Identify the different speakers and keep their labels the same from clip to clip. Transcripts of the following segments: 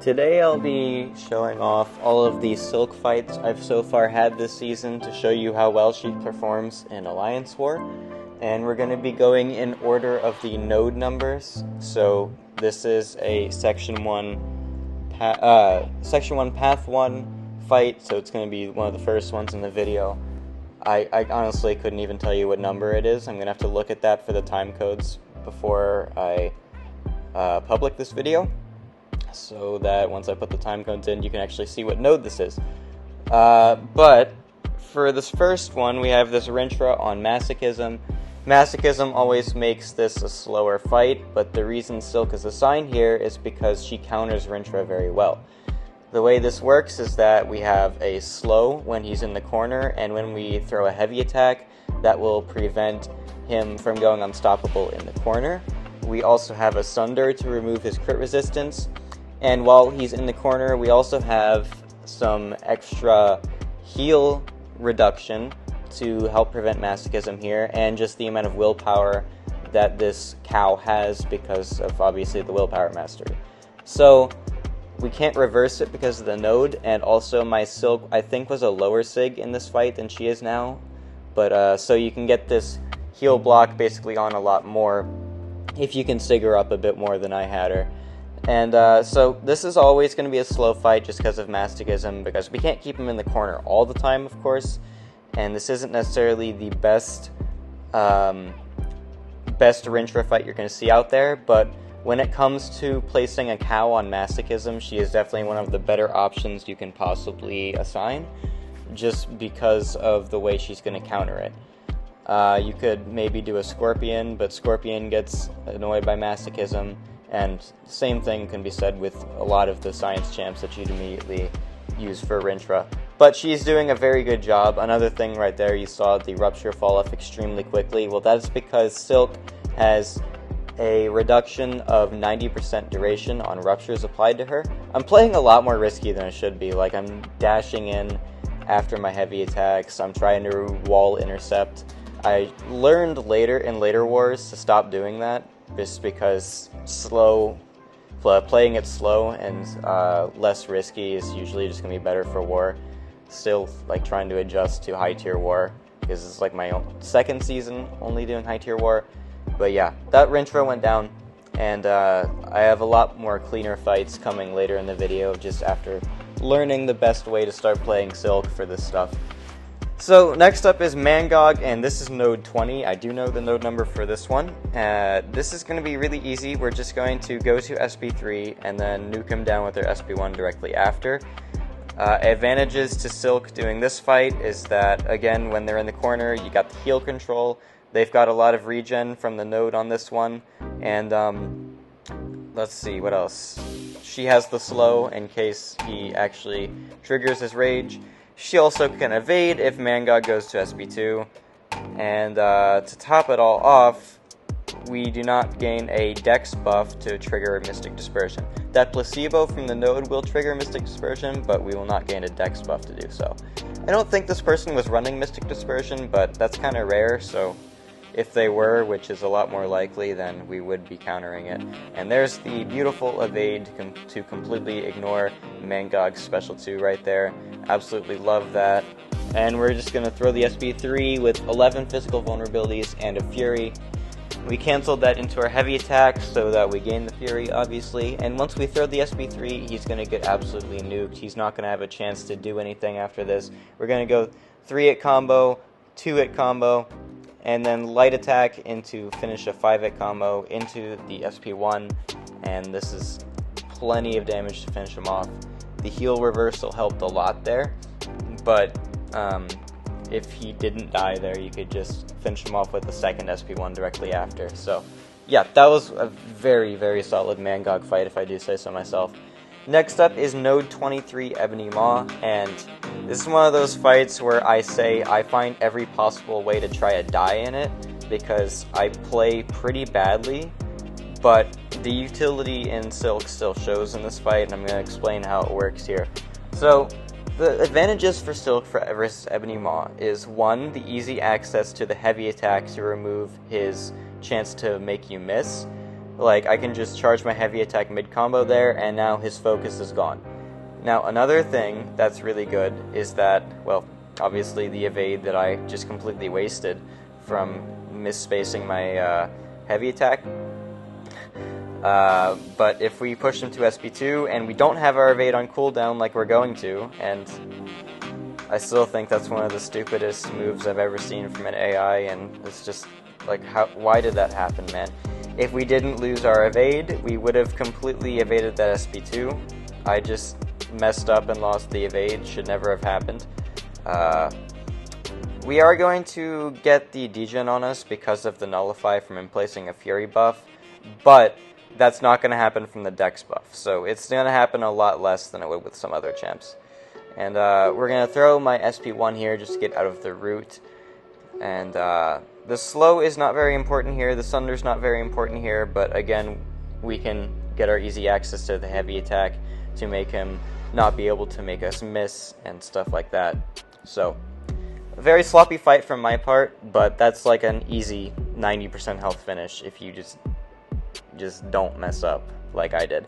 Speaker 1: Today I'll be showing off all of the Silk fights I've so far had this season to show you how well she performs in Alliance War. And we're going to be going in order of the node numbers. So this is a Section 1 Path 1 fight, so it's going to be one of the first ones in the video. I honestly couldn't even tell you what number it is. I'm going to have to look at that for the time codes before I public this video, so that once I put the time codes in, you can actually see what node this is. But for this first one, we have this Rintrah on Masochism. Masochism always makes this a slower fight, but the reason Silk is assigned here is because she counters Rintrah very well. The way this works is that we have a slow when he's in the corner, and when we throw a heavy attack, that will prevent him from going unstoppable in the corner. We also have a Sunder to remove his crit resistance, and while he's in the corner, we also have some extra heal reduction to help prevent Masochism here, and just the amount of willpower that this cow has because of obviously the willpower mastery. So we can't reverse it because of the node, and also my Silk I think was a lower sig in this fight than she is now, but so you can get this heal block basically on a lot more if you can sig her up a bit more than I had her. And so this is always going to be a slow fight just because of Masochism, because we can't keep him in the corner all the time, of course, and this isn't necessarily the best Rintrah fight you're going to see out there, but when it comes to placing a cow on Masochism, she is definitely one of the better options you can possibly assign, just because of the way she's going to counter it. You could maybe do a Scorpion, but Scorpion gets annoyed by Masochism, and the same thing can be said with a lot of the science champs that you'd immediately use for Rintrah. But she's doing a very good job. Another thing right there, you saw the Rupture fall off extremely quickly. Well, that is because Silk has a reduction of 90% duration on Ruptures applied to her. I'm playing a lot more risky than I should be. Like, I'm dashing in after my heavy attacks. I'm trying to wall intercept. I learned later in later wars to stop doing that, just because playing it slow and less risky is usually just going to be better for war. Still, like, trying to adjust to high tier war, because it's like my second season only doing high tier war. But yeah, that Rintrah went down, and I have a lot more cleaner fights coming later in the video, just after learning the best way to start playing Silk for this stuff. So next up is Mangog, and this is node 20. I do know the node number for this one. This is going to be really easy. We're just going to go to SP3 and then nuke him down with their SP1 directly after. Advantages to Silk doing this fight is that, again, when they're in the corner, you got the heal control. They've got a lot of regen from the node on this one, and let's see, what else? She has the slow in case he actually triggers his rage. She also can evade if Mangog goes to SP2, and to top it all off, we do not gain a dex buff to trigger Mystic Dispersion. That placebo from the node will trigger Mystic Dispersion, but we will not gain a dex buff to do so. I don't think this person was running Mystic Dispersion, but that's kind of rare, so if they were, which is a lot more likely, then we would be countering it. And there's the beautiful evade to completely ignore Mangog's special 2 right there. Absolutely love that. And we're just going to throw the SP3 with 11 physical vulnerabilities and a Fury. We canceled that into our heavy attack so that we gain the Fury, obviously. And once we throw the SP3, he's going to get absolutely nuked. He's not going to have a chance to do anything after this. We're going to go 3-hit combo, 2-hit combo, and then light attack into finish a 5-hit combo into the SP1, and this is plenty of damage to finish him off. The heal reversal helped a lot there, but if he didn't die there, you could just finish him off with the second SP1 directly after. So yeah, that was a very, very solid Mangog fight, if I do say so myself. Next up is node 23, Ebony Maw, and this is one of those fights where I say I find every possible way to try a die in it, because I play pretty badly, but the utility in Silk still shows in this fight, and I'm going to explain how it works here. So, the advantages for Silk versus Ebony Maw is 1, the easy access to the heavy attack to remove his chance to make you miss. Like, I can just charge my heavy attack mid-combo there, and now his focus is gone. Now, another thing that's really good is that, well, obviously the evade that I just completely wasted from misspacing my heavy attack. But if we push him to SP2, and we don't have our evade on cooldown like we're going to, and I still think that's one of the stupidest moves I've ever seen from an AI, and it's just, like, why did that happen, man? If we didn't lose our evade, we would have completely evaded that SP2. I just messed up and lost the evade. Should never have happened. We are going to get the degen on us because of the nullify from him placing a fury buff, but that's not going to happen from the dex buff, so it's going to happen a lot less than it would with some other champs. And we're going to throw my SP1 here just to get out of the root. And the slow is not very important here, the sunder's not very important here, but again, we can get our easy access to the heavy attack to make him not be able to make us miss and stuff like that. So, a very sloppy fight from my part, but that's like an easy 90% health finish if you just don't mess up like I did.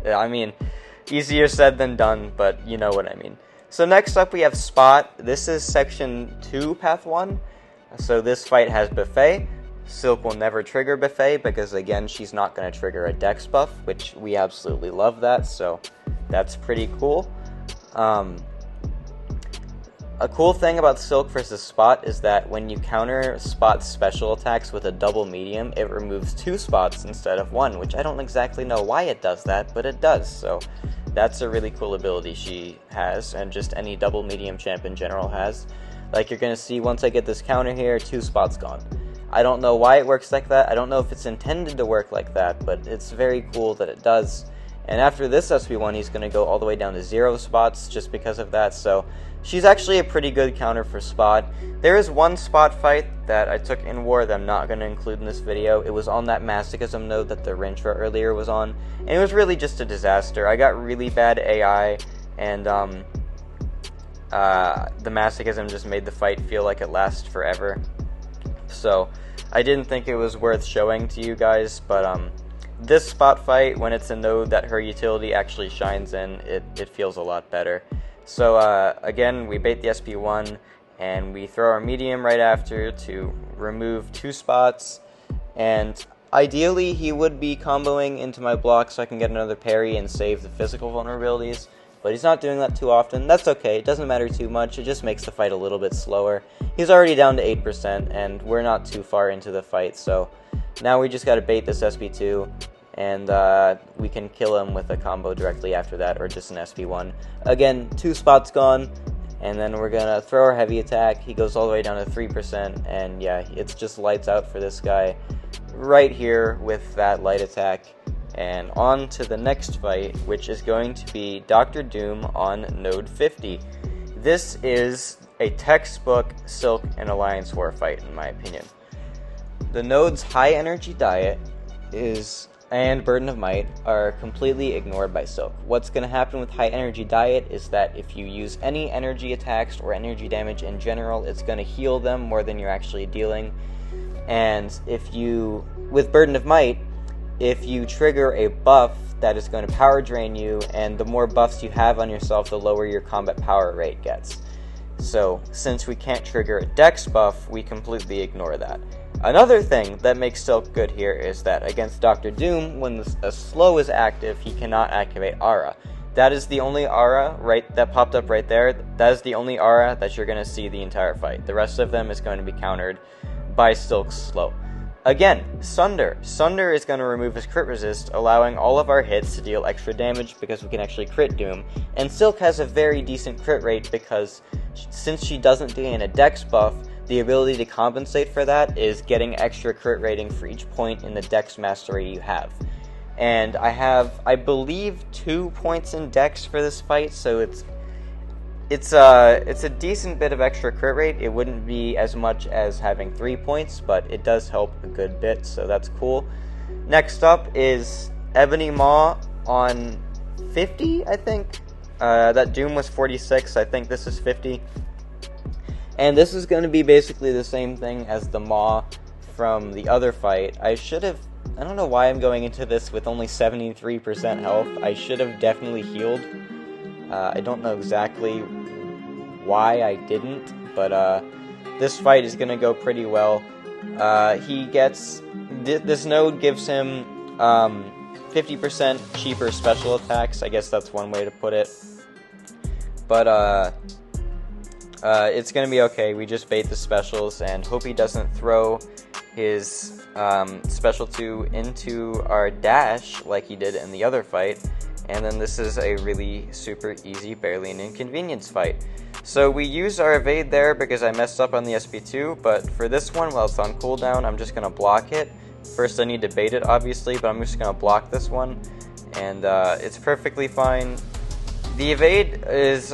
Speaker 1: I mean, easier said than done, but you know what I mean. So next up we have Spot. This is section 2, path 1. So this fight has Buffet. Silk will never trigger Buffet because, again, she's not going to trigger a dex buff, which we absolutely love that, so that's pretty cool. A cool thing about Silk versus Spot is that when you counter Spot's special attacks with a double medium, it removes 2 spots instead of 1, which I don't exactly know why it does that, but it does, so that's a really cool ability she has, and just any double medium champ in general has. Like you're going to see once I get this counter here, 2 spots gone. I don't know why it works like that, I don't know if it's intended to work like that, but it's very cool that it does. And after this SP1, he's going to go all the way down to 0 spots just because of that, so she's actually a pretty good counter for Spot. There is one Spot fight that I took in war that I'm not going to include in this video. It was on that Masochism node that the Rintrah earlier was on, and it was really just a disaster. I got really bad AI, and the Masochism just made the fight feel like it lasts forever. So I didn't think it was worth showing to you guys, but this Spot fight, when it's a node that her utility actually shines in, it feels a lot better. So again, we bait the SP1, and we throw our medium right after to remove 2 spots, and ideally he would be comboing into my block so I can get another parry and save the physical vulnerabilities, but he's not doing that too often. That's okay, it doesn't matter too much, it just makes the fight a little bit slower. He's already down to 8%, and we're not too far into the fight, so now we just gotta bait this SP2, and we can kill him with a combo directly after that, or just an SP1. Again, 2 spots gone, and then we're gonna throw our heavy attack. He goes all the way down to 3%, and yeah, it's just lights out for this guy right here with that light attack. And on to the next fight, which is going to be Dr. Doom on node 50. This is a textbook Silk and Alliance War fight, in my opinion. The node's high energy diet and Burden of Might are completely ignored by Silk. What's going to happen with high energy diet is that if you use any energy attacks or energy damage in general, it's going to heal them more than you're actually dealing. And with Burden of Might, if you trigger a buff that is going to power drain you, and the more buffs you have on yourself, the lower your combat power rate gets. So, since we can't trigger a dex buff, we completely ignore that. Another thing that makes Silk good here is that against Dr. Doom, when a slow is active, he cannot activate Aura. That is the only Aura that popped up right there. That is the only Aura that you're going to see the entire fight. The rest of them is going to be countered by Silk's slow. Again, Sunder. Sunder is going to remove his crit resist, allowing all of our hits to deal extra damage because we can actually crit Doom. And Silk has a very decent crit rate because since she doesn't gain a dex buff, the ability to compensate for that is getting extra crit rating for each point in the dex mastery you have. And I have, I believe, 2 points in dex for this fight, so it's a decent bit of extra crit rate. It wouldn't be as much as having 3 points, but it does help a good bit, so that's cool. Next up is Ebony Maw on 50, I think. That Doom was 46, I think this is 50. And this is going to be basically the same thing as the Maw from the other fight. I should have I don't know why I'm going into this with only 73% health. I should have definitely healed. I don't know exactly why I didn't, but this fight is going to go pretty well. He gets... This node gives him 50% cheaper special attacks. I guess that's one way to put it. But it's going to be okay. We just bait the specials and hope he doesn't throw his special 2 into our dash like he did in the other fight. And then this is a really super easy, barely an inconvenience fight. So we used our evade there because I messed up on the SP2, but for this one, while it's on cooldown, I'm just going to block it. First I need to bait it, obviously, but I'm just going to block this one, and it's perfectly fine. The evade is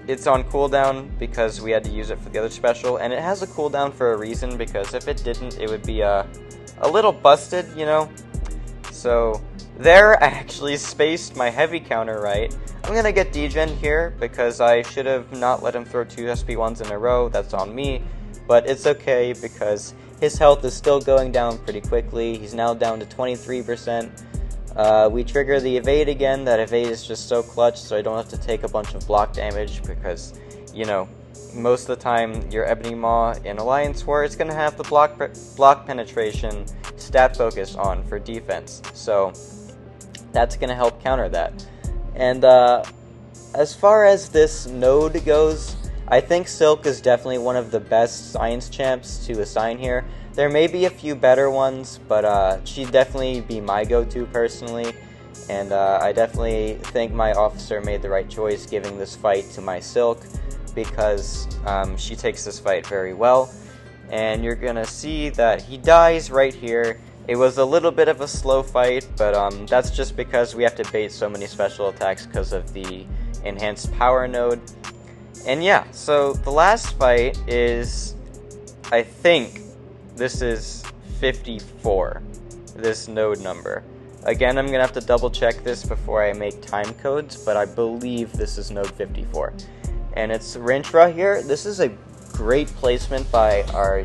Speaker 1: it's on cooldown because we had to use it for the other special, and it has a cooldown for a reason, because if it didn't, it would be a little busted, you know? So there, I actually spaced my heavy counter right. I'm going to get degen here because I should have not let him throw 2 SP1s in a row. That's on me, but it's okay because his health is still going down pretty quickly. He's now down to 23%. We trigger the evade again. That evade is just so clutch, so I don't have to take a bunch of block damage because, you know, most of the time your Ebony Maw in Alliance War is going to have the block penetration stat focus on for defense. So that's going to help counter that. And as far as this node goes, I think Silk is definitely one of the best science champs to assign here. There may be a few better ones, but she'd definitely be my go-to personally. And I definitely think my officer made the right choice giving this fight to my Silk, because she takes this fight very well. And you're going to see that he dies right here. It was a little bit of a slow fight, but that's just because we have to bait so many special attacks because of the enhanced power node. And yeah, so the last fight is, I think this is 54, this node number. Again, I'm going to have to double check this before I make time codes, but I believe this is node 54. And it's Rintrah here. This is a great placement by our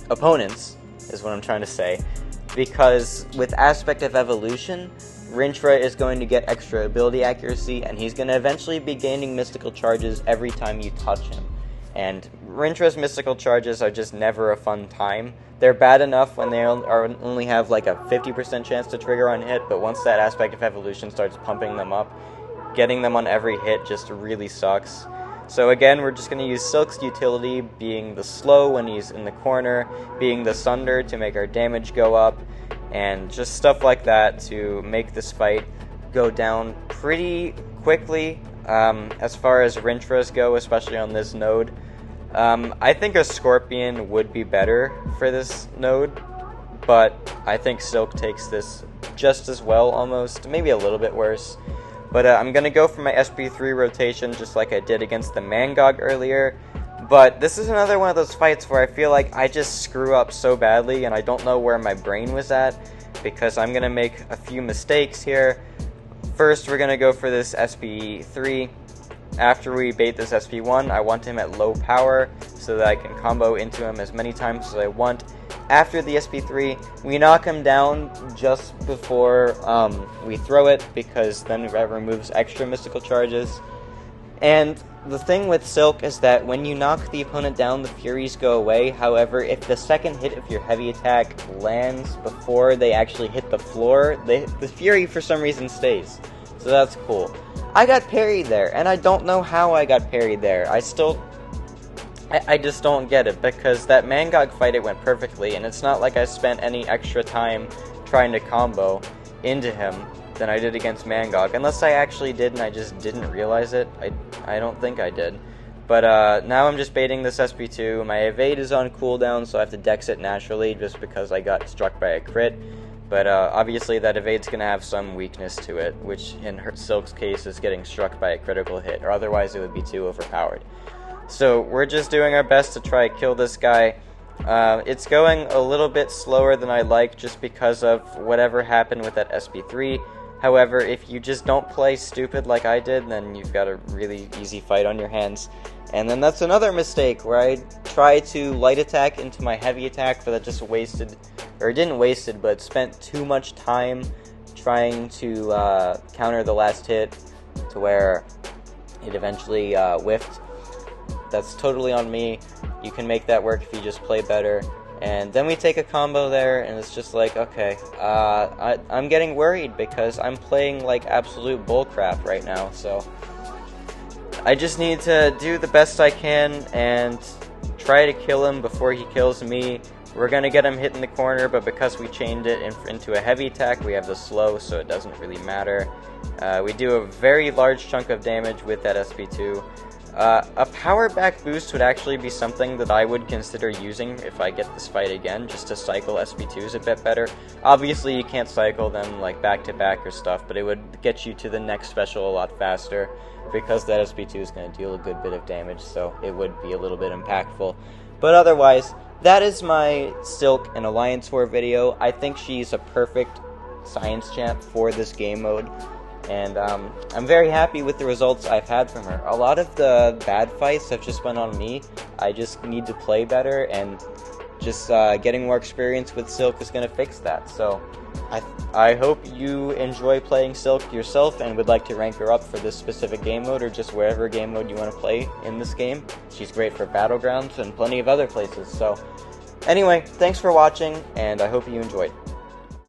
Speaker 1: opponents, is what I'm trying to say, because with Aspect of Evolution, Rintrah is going to get extra ability accuracy, and he's going to eventually be gaining mystical charges every time you touch him. And Rintrah's mystical charges are just never a fun time. They're bad enough when they only have like a 50% chance to trigger on hit, but once that Aspect of Evolution starts pumping them up, getting them on every hit just really sucks. So again, we're just going to use Silk's utility, being the slow when he's in the corner, being the Sunder to make our damage go up, and just stuff like that to make this fight go down pretty quickly. As far as Rintrahs go, especially on this node, I think a Scorpion would be better for this node, but I think Silk takes this just as well almost, maybe a little bit worse. But I'm going to go for my SP3 rotation just like I did against the Mangog earlier. But this is another one of those fights where I feel like I just screw up so badly and I don't know where my brain was at, because I'm going to make a few mistakes here. First, we're going to go for this SP3. After we bait this SP1, I want him at low power so that I can combo into him as many times as I want. After the SP3, we knock him down just before we throw it, because then that removes extra mystical charges. And the thing with Silk is that when you knock the opponent down, the Furies go away. However, if the second hit of your heavy attack lands before they actually hit the floor, the Fury for some reason stays. So that's cool. I got parried there, and I don't know how I got parried there. I just don't get it, because that Mangog fight, it went perfectly, and it's not like I spent any extra time trying to combo into him than I did against Mangog, unless I actually did and I just didn't realize it. I don't think I did. But now I'm just baiting this SP2. My evade is on cooldown, so I have to dex it naturally just because I got struck by a crit. But obviously that evade's going to have some weakness to it, which in Silk's case is getting struck by a critical hit, or otherwise it would be too overpowered. So we're just doing our best to try to kill this guy. It's going a little bit slower than I like just because of whatever happened with that SP3. However, if you just don't play stupid like I did, then you've got a really easy fight on your hands. And then that's another mistake, where I tried to light attack into my heavy attack, but that just wasted, or didn't wasted, but spent too much time trying to counter the last hit to where it eventually whiffed. That's totally on me. You can make that work if you just play better. And then we take a combo there, and it's just like, okay, I'm getting worried because I'm playing like absolute bullcrap right now, so I just need to do the best I can and try to kill him before he kills me. We're going to get him hit in the corner, but because we chained it into a heavy attack, we have the slow, so it doesn't really matter. We do a very large chunk of damage with that SP2. A power back boost would actually be something that I would consider using if I get this fight again, just to cycle SP2s a bit better. Obviously you can't cycle them like back to back or stuff, but it would get you to the next special a lot faster, because that SP2 is going to deal a good bit of damage, so it would be a little bit impactful. But otherwise, that is my Silk and Alliance War video. I think she's a perfect science champ for this game mode. And I'm very happy with the results I've had from her. A lot of the bad fights have just been on me. I just need to play better, and just getting more experience with Silk is going to fix that. So I hope you enjoy playing Silk yourself and would like to rank her up for this specific game mode, or just wherever game mode you want to play in this game. She's great for Battlegrounds and plenty of other places. So anyway, thanks for watching, and I hope you enjoyed.